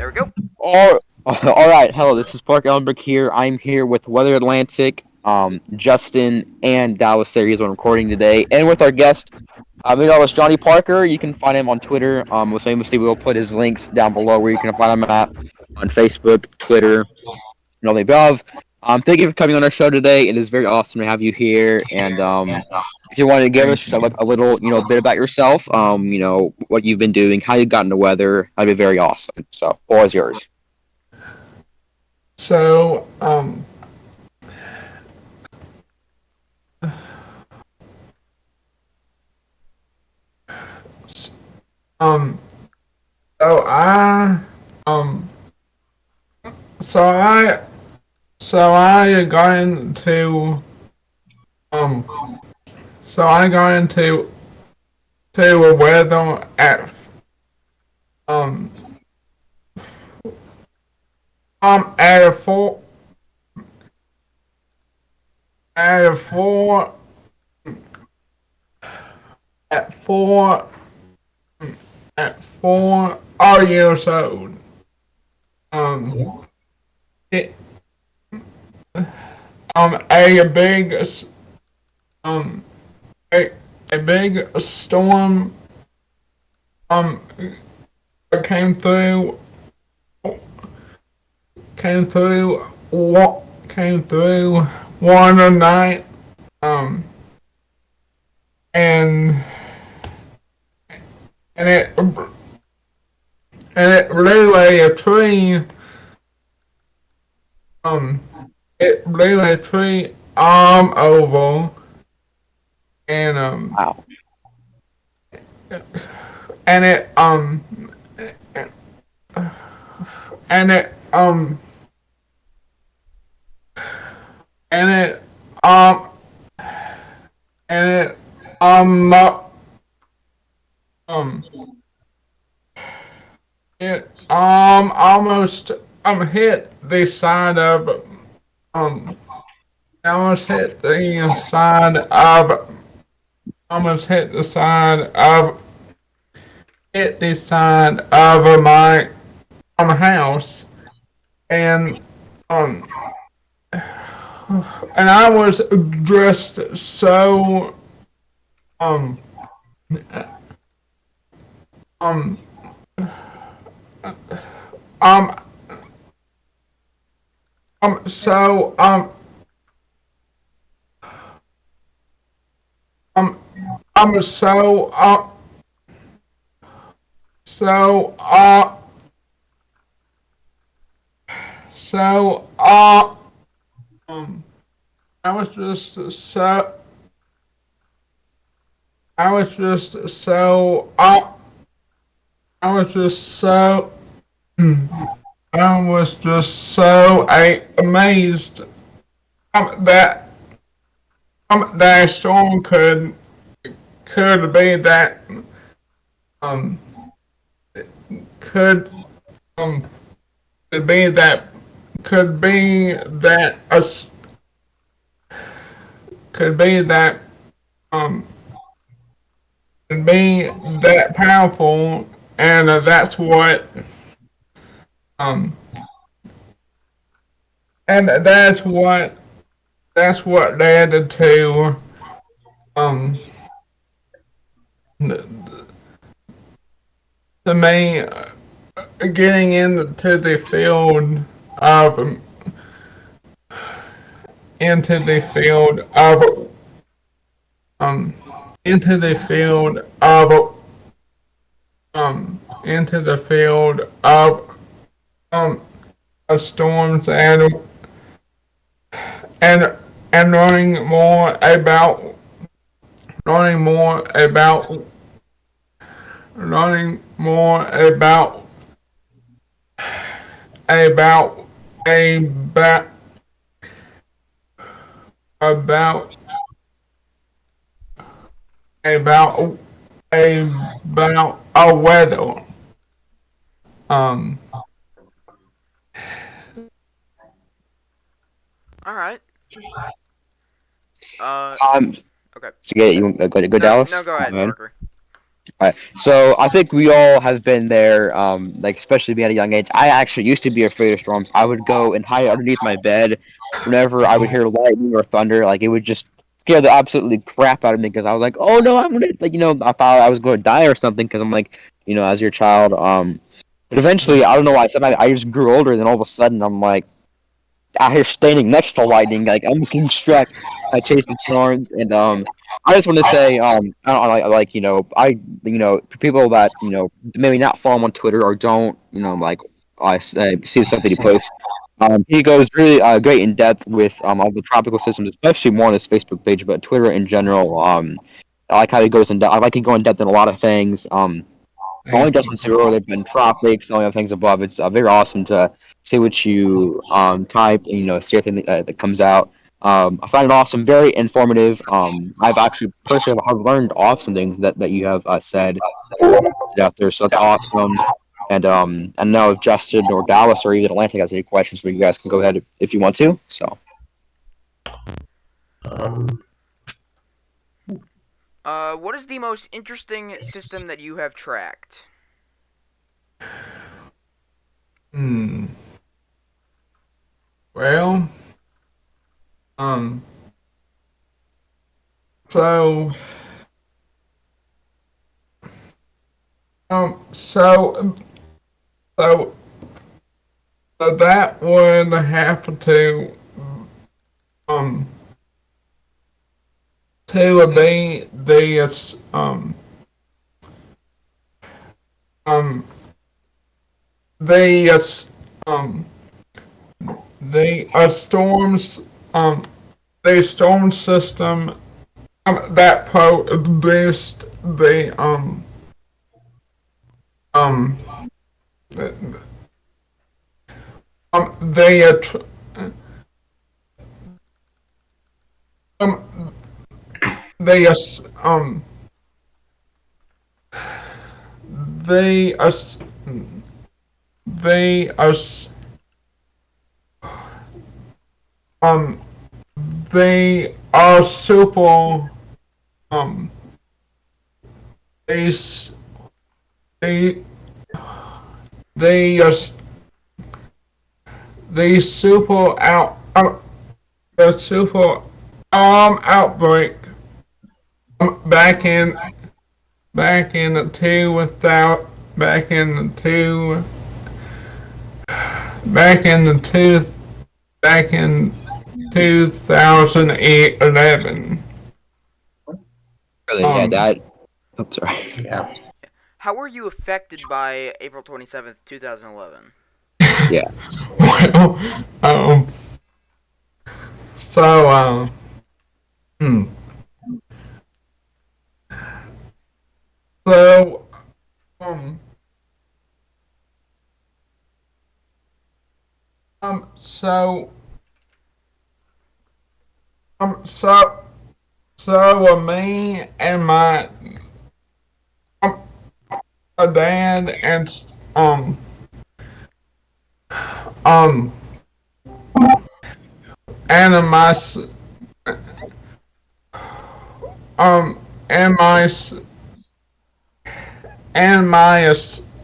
There we go. All right. Hello, this is Park Ellenberg here. I'm here with Weather Atlantic, Justin, and Dallas Series on recording today, and with our guest, meteorologist Johnny Parker. You can find him on Twitter. Most famously, we'll put his links down below where you can find him at on Facebook, Twitter, and all the above. Thank you for coming on our show today. It is very awesome to have you here. And if you wanted to give us just a little, bit about yourself, what you've been doing, how you got into weather, that'd be very awesome. So, all is yours. So, um, so I, um, so I, so I got into, um, so I got into to a weather um, at a at a four, at four, at 4 years old. Um, it, a big, um, a, a big storm, um, came through, came through, what, came through one night, um, and, and it, and it blew a tree, um, it blew a tree arm over, and, Wow. and it, and it, and it, um, and it, um, um, it, almost, hit the side of, um, almost hit the side of, almost hit the side of, hit the side of my, house, and, um, and I was dressed so, um, um, um, so, um, so, so, so, um, I was just so, I was just so, I was just so, I was just so amazed that that a storm could be that um could um could be that could be that us could be that um could be that powerful, and um and that's what led um to me getting into the field of into the field of um into the field of into the field um of storms, and and learning more about learning more about about about about about a weather. Um, All right. Uh, Um, okay. so yeah, you go No, no, Dallas. go ahead, Go ahead. Parker. Right. So I think we all have been there, like especially being at a young age. I actually used to be afraid of storms. I would go and hide underneath my bed whenever I would hear lightning or thunder. Like it would just scare the absolutely crap out of me because I was like, oh no, I'm gonna like I thought I was going to die or something because I'm like as your child. But eventually I don't know why. Sometimes I just grew older, and then all of a sudden I'm like out here standing next to lightning, like I'm just getting struck by chasing storms. And I just want to say, I don't like people that maybe not follow him on Twitter or don't like see the stuff that he posts. He goes really great in depth with all the tropical systems, especially more on his Facebook page, but Twitter in general. I like how he goes in depth. I like he go in depth in a lot of things. Only Thank you. Justin Zero, they've been tropics, only other things above. It's very awesome to see what you type and see everything that comes out. I find it awesome, very informative. I've actually personally have learned awesome things that you have said out there, so that's awesome. And I know if Justin or Dallas or even Atlantic has any questions, but you guys can go ahead if you want to. So Um, What is the most interesting system that you have tracked? Hmm. Well, um, so, um, so, so, so that would have um, to be um, the, um, the storms, um, the storm system, that produced um, the, um, the, the, the, um, they are super, um, they, they, they, they super the super outbreak back in the two without back in the two back in the two back in 2011. really, yeah, Um, that. Oops, sorry. yeah. How were you affected by April 27th, 2011? Yeah. well, so, hmm. So, um, so, so, me and my, um, dad um, um, and my, and my, and my,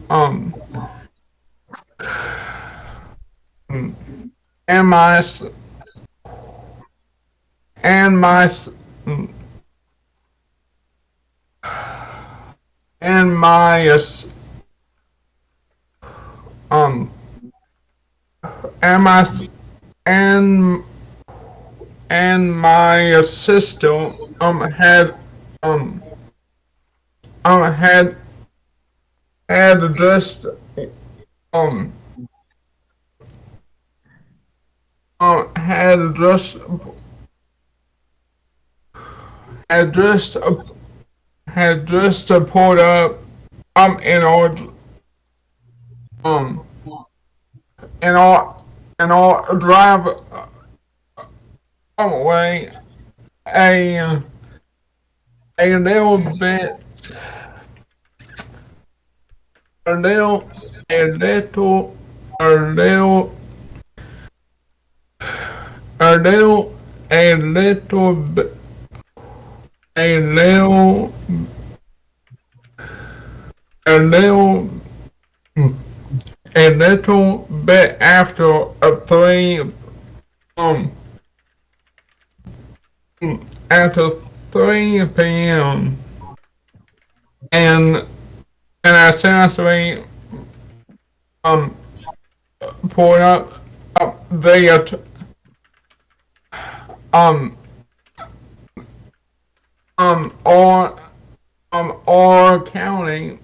um, and my, and my, and my, um, and my, and my sister, had, um, um, had, had just, um, had just, had just, had just pulled up, in order, um, in our, drive, away a, little bit, a little, a little, a little, a little, a little bit, a little, a little a little bit after 3 um after 3 p.m. and essentially um pulled up the um or or county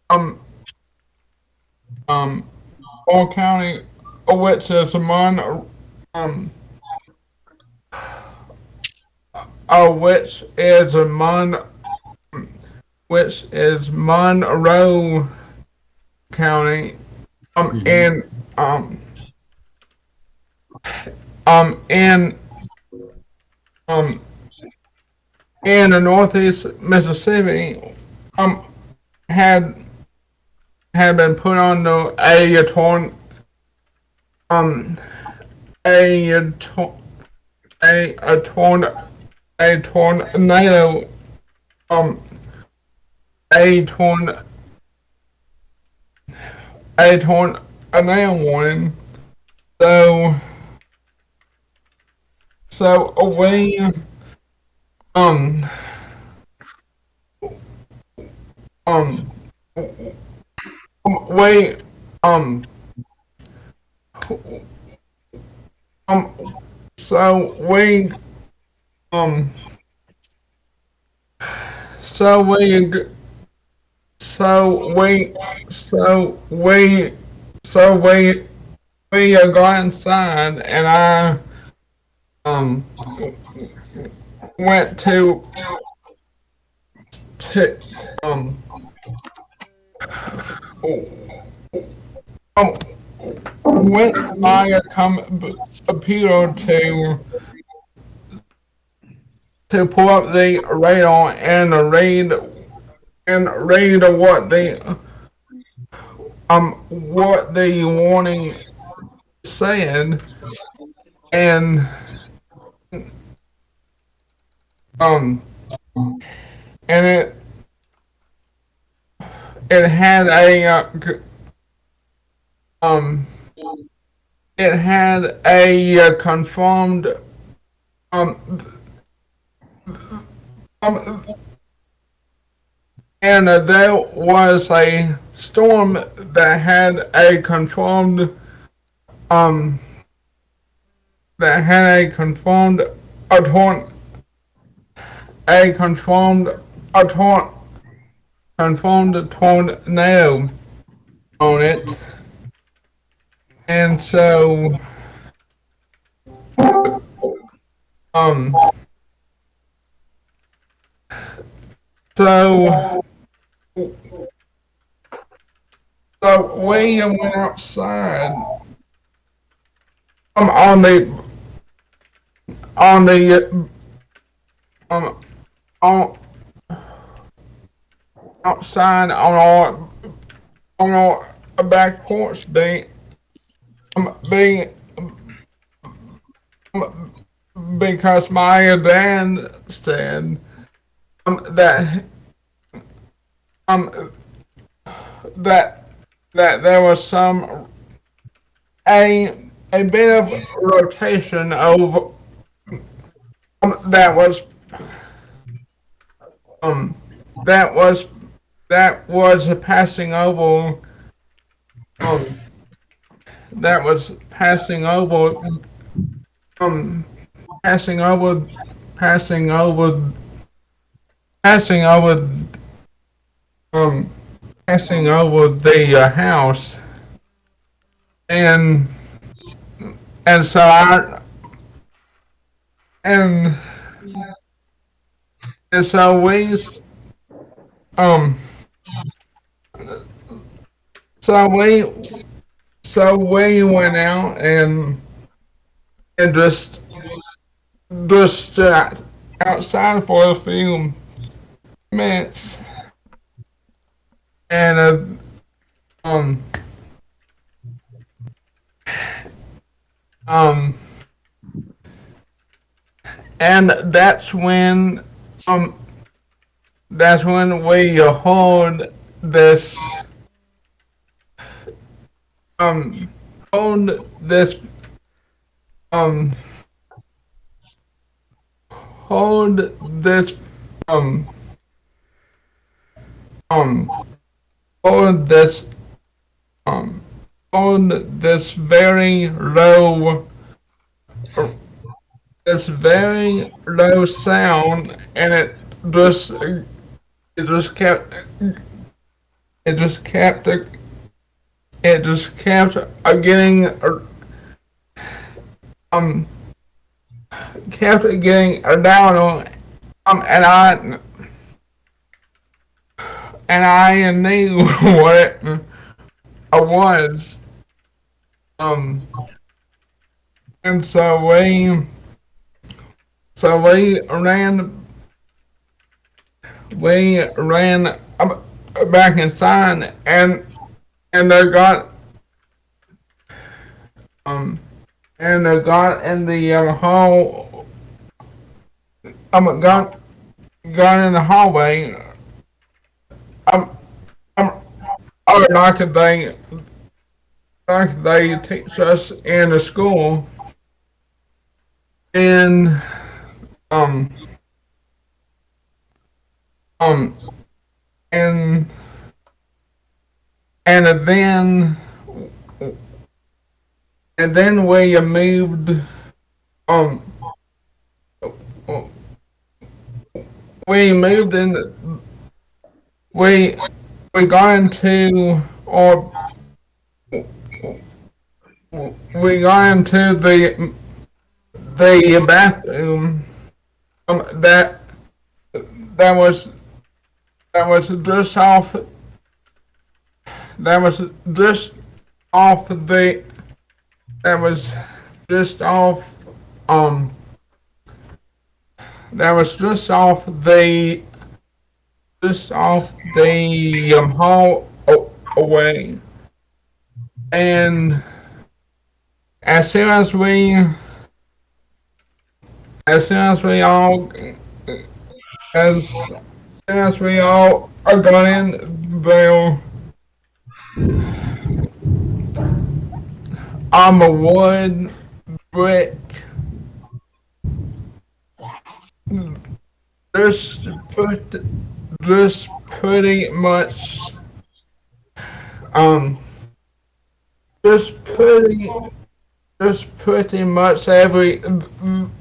um um or county which is um which is Monroe County in in um in the northeast Mississippi had been put under um a tor- a torn a tornado um a torn a tornado warning. So we um um we um um so we um so we so we so we so we got inside and I um went to um um went by a computer to pull up the radar and read what the warning said and um and it had um confirmed um um and there was a storm that had a confirmed um a torn a confirmed a torn confirmed tornado on it, and um so we went outside on the on outside on our back porch being because my dad said that um that there was a bit of rotation over that was um that was passing over um that was passing over um passing over passing over passing over um passing over the house, and so I and so um we went out and just outside for a few minutes, and um um and that's when we heard this um hold this um hold this um um hold this um hold this very low sound, and just it just kept it just kept it just kept getting um kept getting down, and I knew what it was, um and so we ran back inside, and they got um and they got in the hall got in the hallway, um um or like they teach us in the school, and um um and and then we moved, um we moved in we we got into or we got into the bathroom, um that that was that was just off that was just off the that was just off um that was just off the hallway, and as soon as we as soon as we all as soon as we all are going in, they'll a wood brick, just put just pretty much um just pretty much everything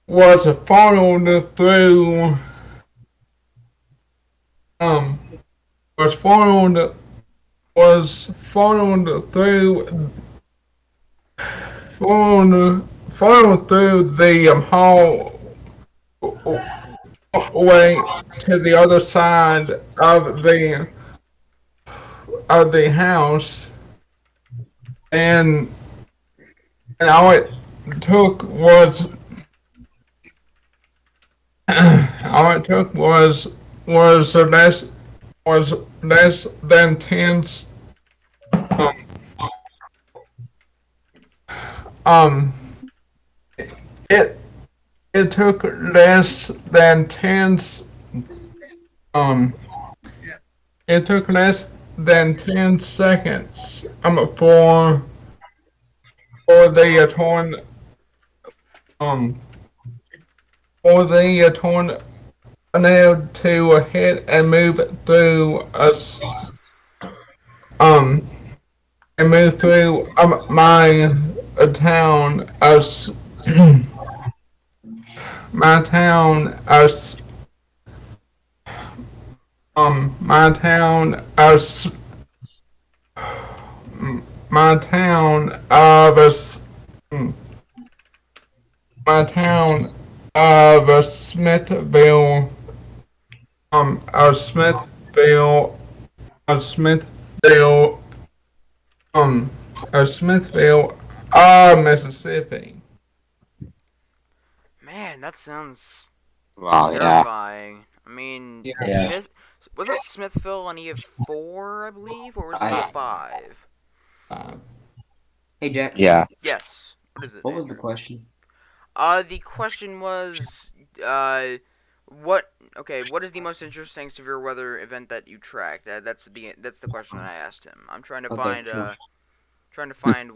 was funneled through um was funneled through the hallway to the other side of the house, and all it took was all it took was less than 10 um um it it took less than 10 um it took less than 10 seconds for the um tornado to hit and move through us um and move through my town us my town us my town us my town of us my town of Smithville, of Smithville, of Smithville, of Smithville, Mississippi. Man, that sounds Wow, yeah. terrifying. I mean, Yeah. Smith was it Smithville on E4, I believe, or was it E5? Uh, Hey Jack, Yeah. Yes. What is it? what was the Andrew? question? The question was, uh, What is the most interesting severe weather event that you tracked? That's the question that I asked him. I'm trying to Okay, find 'cause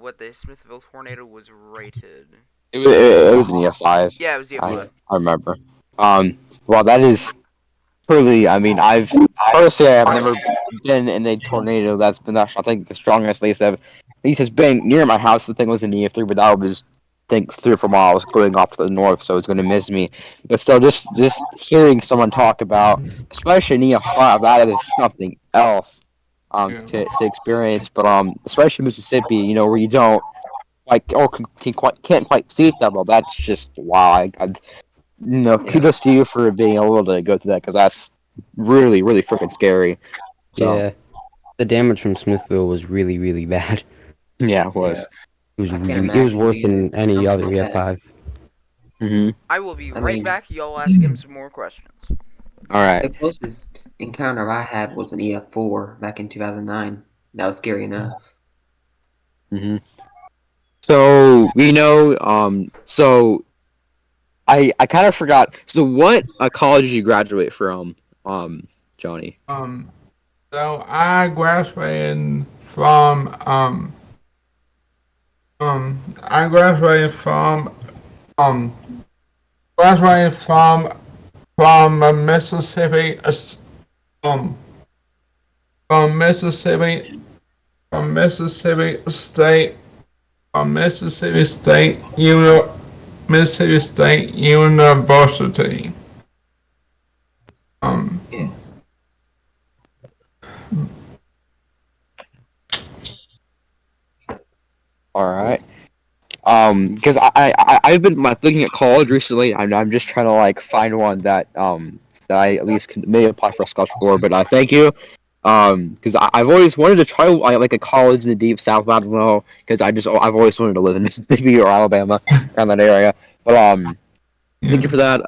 what the Smithville tornado was rated. It was an EF5. Yeah, it was the I F5. I remember. Well, that is truly. I mean, I've personally I've never been in a tornado that's been that. I think the strongest at least has been near my house. The thing was an EF3, but that was I think 3 or 4 miles going off to the north, so it's going to miss me. But still, just hearing someone talk about, especially an EF5, that is something else. Yeah. To experience, but especially Mississippi, where you don't like or can't quite see it that well. That's just wow. yeah, Kudos to you for being able to go through that because that's really, really freaking scary. So Yeah, the damage from Smithville was really, really bad. yeah, it yeah. was. I can't It was imagine worse being than any up to other that. EF5. Hmm. I will be I right mean, back. Y'all ask him some more questions. All right. the closest encounter I had was an EF4 back in 2009. That was scary enough. Hmm. So so I kind of forgot. So what college did you graduate from, Johnny? So I graduated from I um graduated from Mississippi um from Mississippi from Mississippi State Mississippi State Mississippi State University. Um Yeah. All right. Because I've been like looking at college recently. I'm just trying to like find one that I at least can maybe apply for a scholarship for. But I thank you. Because I've always wanted to try like a college in the deep south. I don't know because I've always wanted to live in Mississippi or Alabama around that area. But thank you yeah. for that.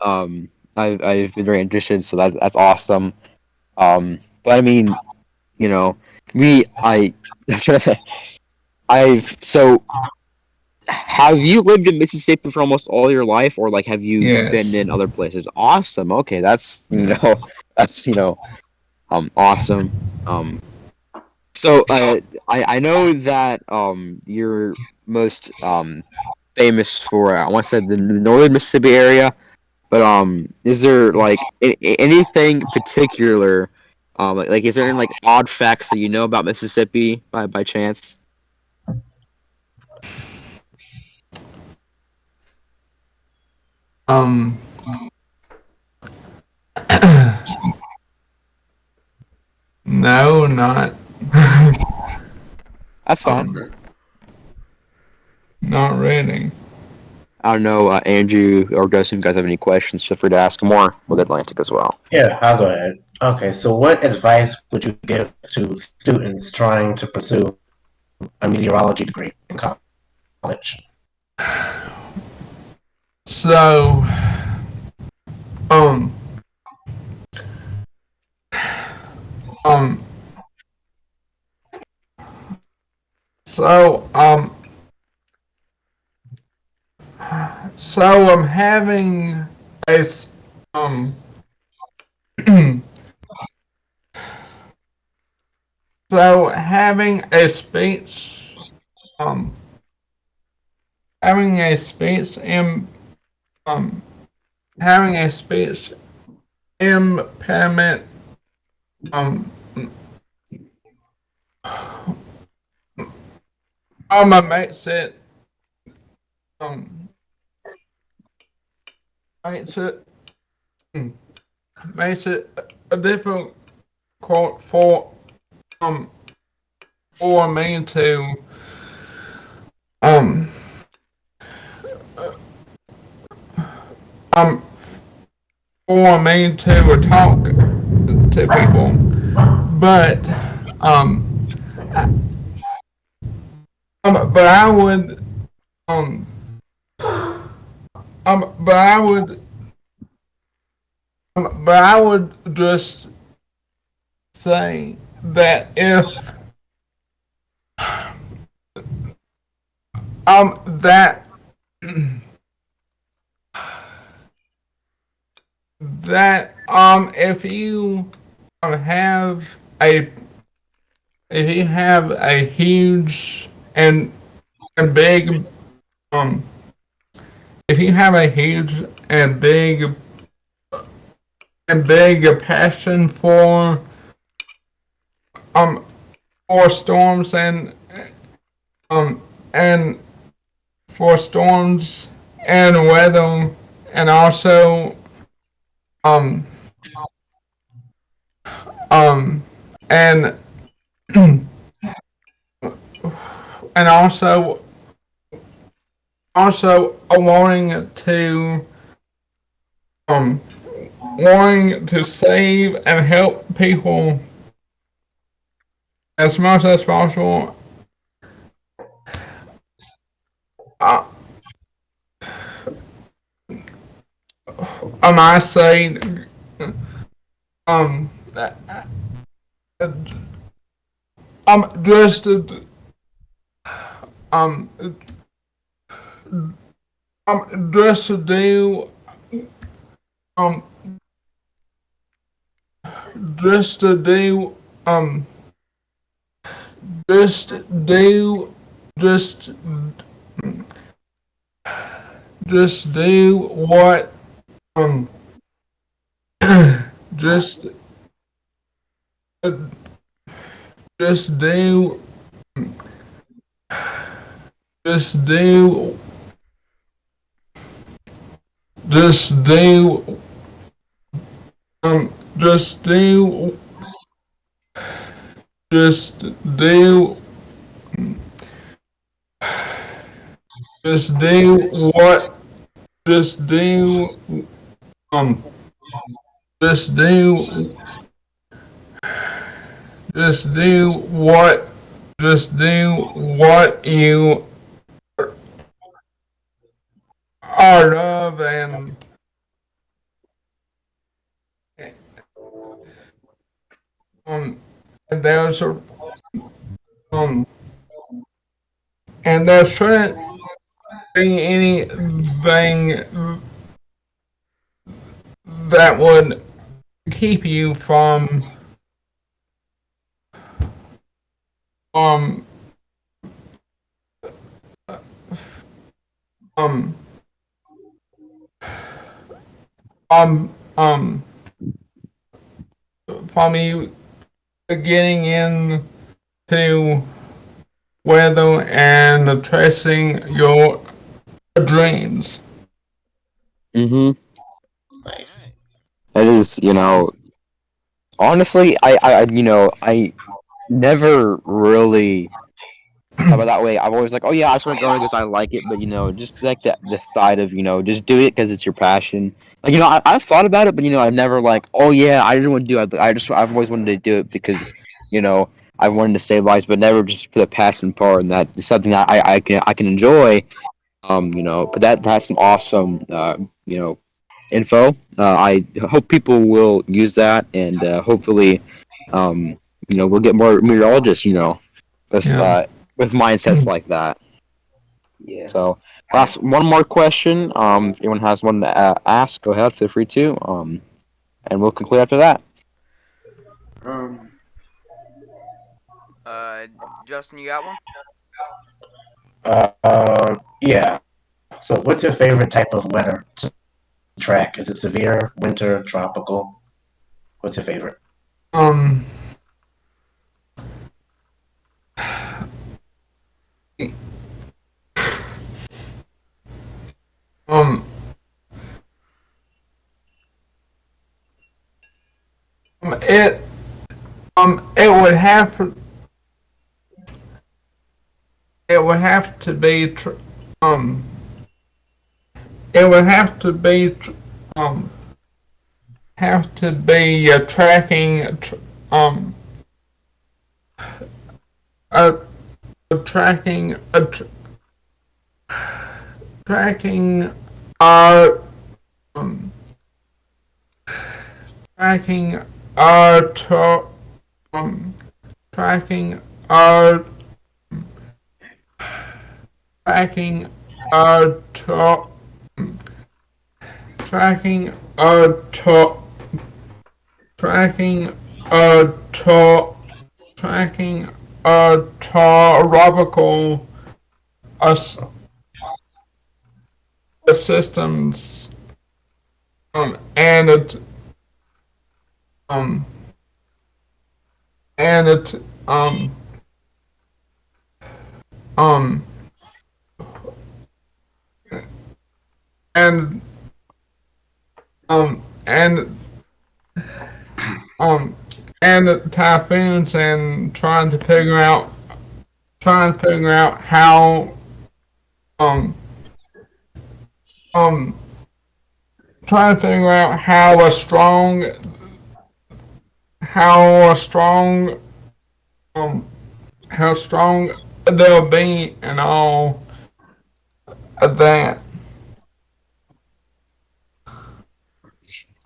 I've been very interested, so that's awesome. But I mean, you know, me I'm trying to say I've so have you lived in Mississippi for almost all your life, or like have you been Yes. in other places? Awesome. Okay, that's Yeah. that's awesome. So I know that you're most famous for I want to say the northern Mississippi area, but is there like anything particular like is there any like odd facts that you know about Mississippi by chance? Um no, not That's fine. um not really. I don't know, Andrew or Gus, if you guys have any questions, feel free to ask more with Atlantic as well. Yeah, I'll go ahead. Okay, so what advice would you give to students trying to pursue a meteorology degree in college? So um um so I'm having a um so um having a speech in um having a speech impairment um makes it um makes it makes it a difficult um for me to um um for me to talk to people, but um but I would um but I would just say that if that that if you have a huge and big um if you have a huge and big passion um for storms um and for storms and weather, and also um um and and also um wanting to save and help people as much as possible. uh, I say um uh, just um just to do um just to do um just do just just do what um just uh, just do just do just do just do just do just do what just do um just do just do what just do what you are of, um and there's a um and there shouldn't be anything that would keep you um um um um from you getting into weather and tracing your dreams. Mm-hmm. Nice. That is, honestly, I never really thought about it that way. I'm always like, oh yeah, I just want to go into this. I like it, but just like the side of just do it because it's your passion. Like I've thought about it, but I've never like, oh yeah, I didn't want to do it. I've always wanted to do it because you know I wanted to save lives, but never just for the passion part, and that is something that I can enjoy. But that's some awesome info. I hope people will use that, and hopefully, um, we'll get more meteorologists. With Yeah. with mindsets like that. Yeah. So, last one more question. If anyone has one to ask, go ahead. Feel free to. And we'll conclude after that. Um. Uh, Justin, you got one? Yeah. So, what's your favorite type of weather to track? Is it severe, winter, tropical? What's your favorite? Um um it it would have it would have to be um it would um have to be tracking um uh, tracking tracking our um tracking our um tracking our tracking our tracking a to- tracking a to- tracking a tropical as- systems and it um and it um and and um and typhoons and trying to figure out um um trying to figure out how a strong um how strong they'll be and all of that.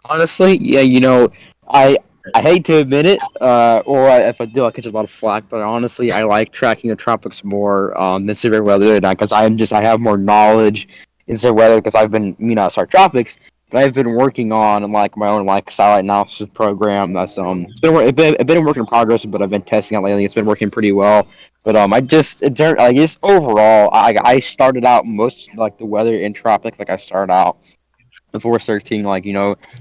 Honestly, yeah, I hate to admit it, if I do, I catch a lot of flack. But honestly, I like tracking the tropics more than severe weather, because I have more knowledge in severe weather because I've been, sorry, tropics. But I've been working on like my own like satellite analysis program. That's it's been a work in progress, but I've been testing out lately. It's been working pretty well. But I guess overall, I started out most like the weather in tropics. Like I started out before starting like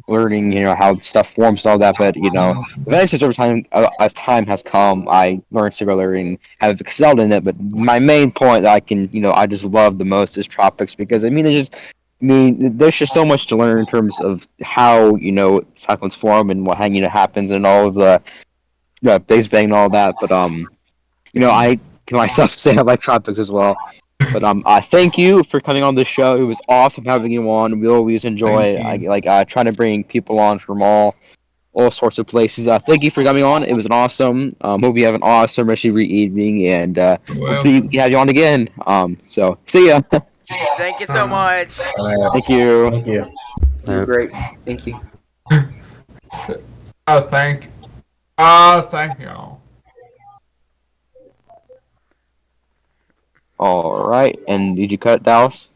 learning how stuff forms and all that. But eventually over time, as time has come, I learned similar and have excelled in it. But my main point that I just love the most is tropics, because there's just so much to learn in terms of how cyclones form and what happens and all of the base bang and all that. But I can myself say I like tropics as well. But I thank you for coming on the show. It was awesome having you on. We always Thank enjoy you. trying to bring people on from all sorts of places. Thank you for coming on. It was an awesome. Hope you have an awesome rest of your evening, and hopefully we Welcome. can have you on again. So see ya. Thank you so Um, much. Thank you. Thank you. You're great. Thank you. I thank thank y'all. All right. And did you cut Dallas?